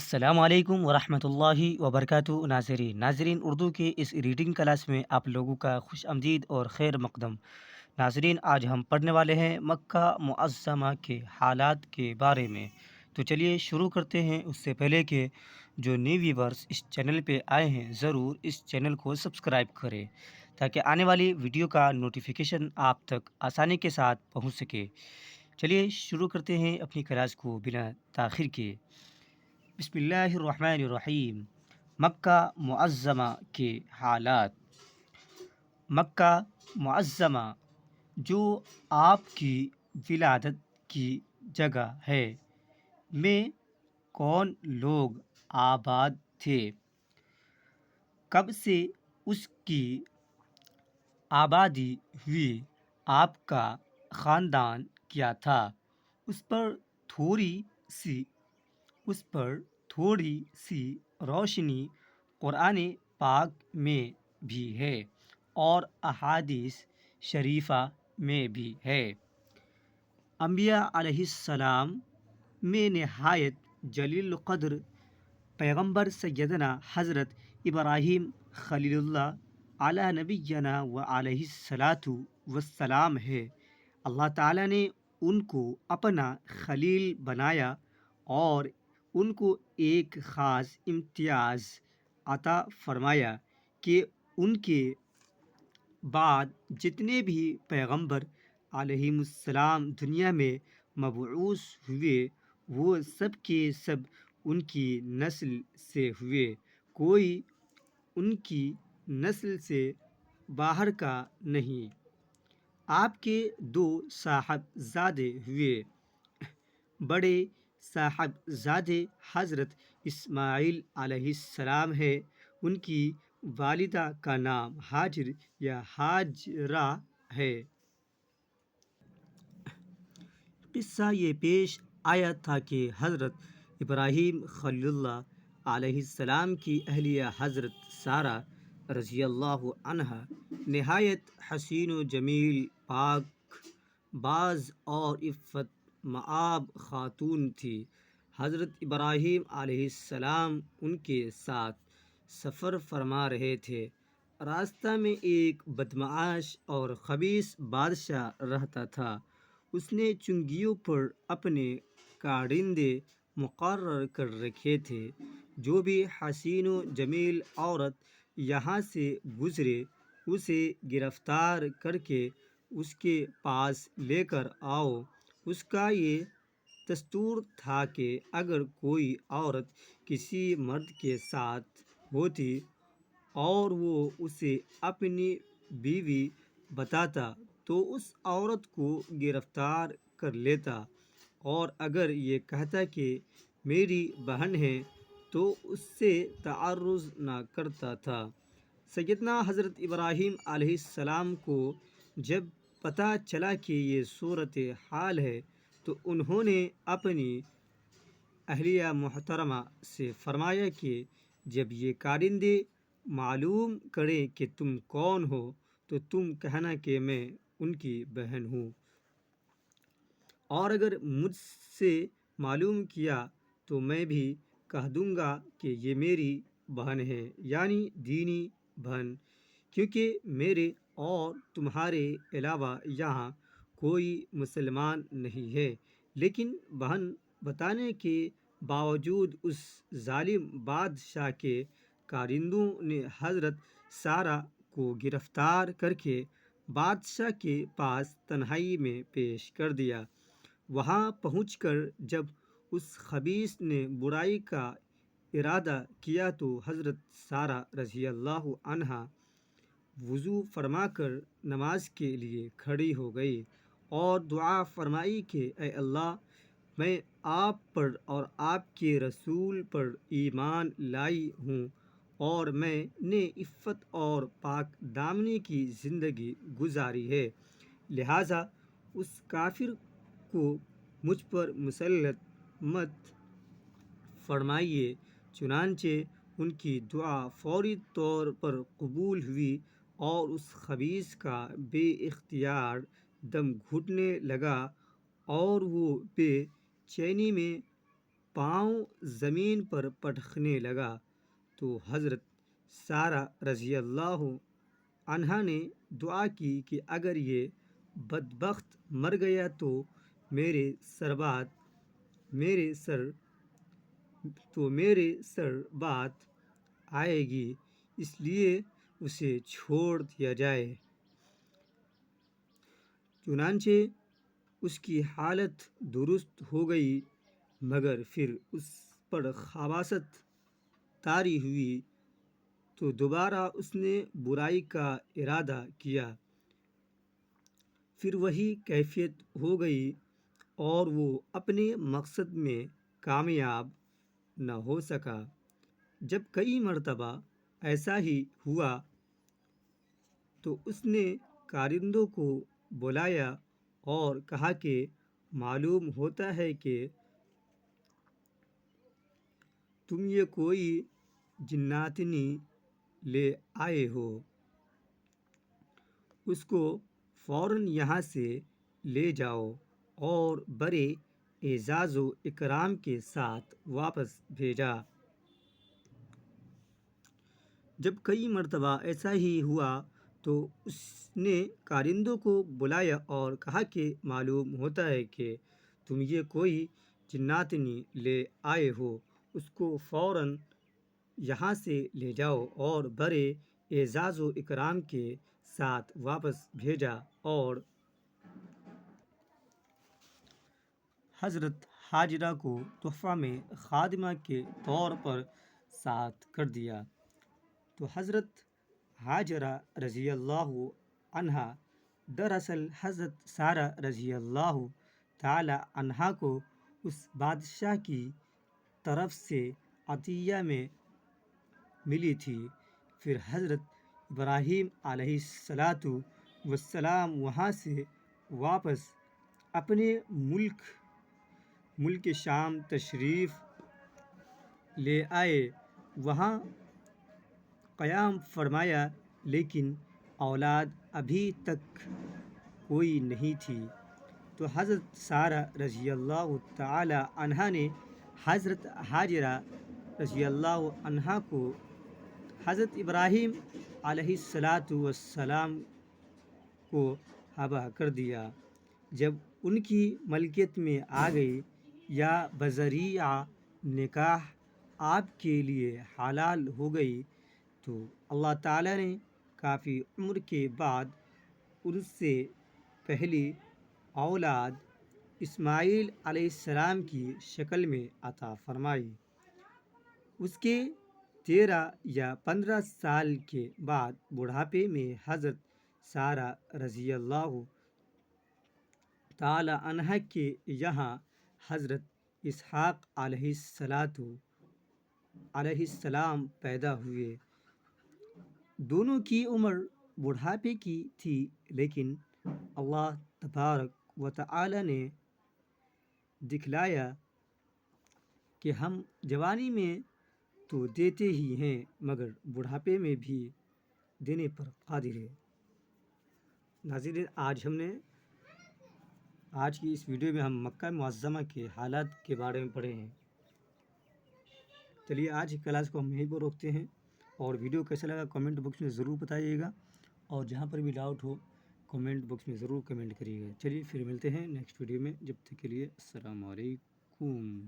السلام علیکم ورحمۃ اللہ وبرکاتہ ناظرین اردو کے اس ریڈنگ کلاس میں آپ لوگوں کا خوش آمدید اور خیر مقدم ناظرین، آج ہم پڑھنے والے ہیں مکہ معظمہ کے حالات کے بارے میں۔ تو چلیے شروع کرتے ہیں۔ اس سے پہلے کہ جو نیو ویورز اس چینل پہ آئے ہیں، ضرور اس چینل کو سبسکرائب کریں تاکہ آنے والی ویڈیو کا نوٹیفیکیشن آپ تک آسانی کے ساتھ پہنچ سکے۔ چلیے شروع کرتے ہیں اپنی کلاس کو بنا تاخیر کے۔ بسم اللہ الرحمن الرحیم۔ مکہ معظمہ کے حالات۔ مکہ معظمہ جو آپ کی ولادت کی جگہ ہے، میں کون لوگ آباد تھے؟ کب سے اس کی آبادی ہوئی؟ آپ کا خاندان کیا تھا؟ اس پر تھوڑی سی روشنی قرآن پاک میں بھی ہے اور احادیث شریفہ میں بھی ہے۔ انبیاء علیہ السلام میں نہایت جلیل القدر پیغمبر سیدنا حضرت ابراہیم خلیل اللہ علی نبینا و علیہ الصلاۃ والسلام ہے۔ اللہ تعالیٰ نے ان کو اپنا خلیل بنایا اور ان کو ایک خاص امتیاز عطا فرمایا کہ ان کے بعد جتنے بھی پیغمبر علیہم السلام دنیا میں مبعوث ہوئے، وہ سب کے سب ان کی نسل سے ہوئے، کوئی ان کی نسل سے باہر کا نہیں۔ آپ کے دو صاحبزادے ہوئے۔ بڑے صاحبزادے حضرت اسماعیل علیہ السلام ہے۔ ان کی والدہ کا نام ہاجر یا ہاجرہ ہے۔ قصہ یہ پیش آیا تھا کہ حضرت ابراہیم خلیل اللہ علیہ السلام کی اہلیہ حضرت سارہ رضی اللہ عنہا نہایت حسین و جمیل، پاک باز اور عفت مآب خاتون تھی۔ حضرت ابراہیم علیہ السلام ان کے ساتھ سفر فرما رہے تھے۔ راستہ میں ایک بدمعاش اور خبیث بادشاہ رہتا تھا۔ اس نے چنگیوں پر اپنے کارندے مقرر کر رکھے تھے۔ جو بھی حسین و جمیل عورت یہاں سے گزرے، اسے گرفتار کر کے اس کے پاس لے کر آؤ۔ اس کا یہ دستور تھا کہ اگر کوئی عورت کسی مرد کے ساتھ ہوتی اور وہ اسے اپنی بیوی بتاتا تو اس عورت کو گرفتار کر لیتا، اور اگر یہ کہتا کہ میری بہن ہے تو اس سے تعرض نہ کرتا تھا۔ سیدنا حضرت ابراہیم علیہ السلام کو جب پتہ چلا کہ یہ صورت حال ہے تو انہوں نے اپنی اہلیہ محترمہ سے فرمایا کہ جب یہ کارندے معلوم کریں کہ تم کون ہو تو تم کہنا کہ میں ان کی بہن ہوں، اور اگر مجھ سے معلوم کیا تو میں بھی کہہ دوں گا کہ یہ میری بہن ہے، یعنی دینی بہن، کیونکہ میرے اور تمہارے علاوہ یہاں کوئی مسلمان نہیں ہے۔ لیکن بہن بتانے کے باوجود اس ظالم بادشاہ کے کارندوں نے حضرت سارہ کو گرفتار کر کے بادشاہ کے پاس تنہائی میں پیش کر دیا۔ وہاں پہنچ کر جب اس خبیث نے برائی کا ارادہ کیا تو حضرت سارہ رضی اللہ عنہا وضو فرما کر نماز کے لیے کھڑی ہو گئی اور دعا فرمائی کہ اے اللہ، میں آپ پر اور آپ کے رسول پر ایمان لائی ہوں، اور میں نے عفت اور پاک دامنی کی زندگی گزاری ہے، لہٰذا اس کافر کو مجھ پر مسلط مت فرمائیے۔ چنانچہ ان کی دعا فوری طور پر قبول ہوئی اور اس خبیث کا بے اختیار دم گھٹنے لگا اور وہ بے چینی میں پاؤں زمین پر پٹکنے لگا تو حضرت سارہ رضی اللہ عنہا نے دعا کی کہ اگر یہ بدبخت مر گیا تو میرے سر بات آئے گی، اس لیے اسے چھوڑ دیا جائے۔ چنانچہ اس کی حالت درست ہو گئی، مگر پھر اس پر خباثت طاری ہوئی تو دوبارہ اس نے برائی کا ارادہ کیا، پھر وہی کیفیت ہو گئی اور وہ اپنے مقصد میں کامیاب نہ ہو سکا۔ جب کئی مرتبہ ایسا ہی ہوا تو اس نے کارندوں کو بلایا اور کہا کہ معلوم ہوتا ہے کہ تم یہ کوئی جناتنی لے آئے ہو، اس کو فوراً یہاں سے لے جاؤ اور بڑے اعزاز و اکرام کے ساتھ واپس بھیجا۔ جب کئی مرتبہ ایسا ہی ہوا تو اس نے کارندوں کو بلایا اور کہا کہ معلوم ہوتا ہے کہ تم یہ کوئی جناتنی لے آئے ہو، اس کو فوراً یہاں سے لے جاؤ اور بڑے اعزاز و اکرام کے ساتھ واپس بھیجا۔ اور حضرت ہاجرہ کو تحفہ میں خادمہ کے طور پر ساتھ کر دیا۔ تو حضرت ہاجرہ رضی اللہ عنہا دراصل حضرت سارہ رضی اللہ تعالی عنہا کو اس بادشاہ کی طرف سے عطیہ میں ملی تھی۔ پھر حضرت ابراہیم علیہ السلام وہاں سے واپس اپنے ملک شام تشریف لے آئے، وہاں قیام فرمایا، لیکن اولاد ابھی تک کوئی نہیں تھی۔ تو حضرت سارہ رضی اللہ تعالی عنہا نے حضرت ہاجرہ رضی اللہ عنہا کو حضرت ابراہیم علیہ السلام کو ہبہ کر دیا۔ جب ان کی ملکیت میں آ گئی یا بذریعہ نکاح آپ کے لیے حلال ہو گئی تو اللہ تعالیٰ نے کافی عمر کے بعد ان سے پہلی اولاد اسماعیل علیہ السلام کی شکل میں عطا فرمائی۔ اس کے 13 یا 15 سال کے بعد بڑھاپے میں حضرت سارہ رضی اللہ تعالی عنہا کے یہاں حضرت اسحاق علیہ السلام پیدا ہوئے۔ دونوں کی عمر بڑھاپے کی تھی، لیکن اللہ تبارک و تعالی نے دکھلایا کہ ہم جوانی میں تو دیتے ہی ہیں مگر بڑھاپے میں بھی دینے پر قادر ہے۔ ناظرین، آج کی اس ویڈیو میں ہم مکہ معظمہ کے حالات کے بارے میں پڑھے ہیں۔ چلیے آج کی کلاس کو ہم یہیں پر روکتے ہیں، اور ویڈیو کیسا لگا کمنٹ باکس میں ضرور بتائیے گا، اور جہاں پر بھی ڈاؤٹ ہو کمنٹ باکس میں ضرور کمنٹ کریے گا۔ چلیے پھر ملتے ہیں نیکسٹ ویڈیو میں، جب تک کے لیے السلام علیکم۔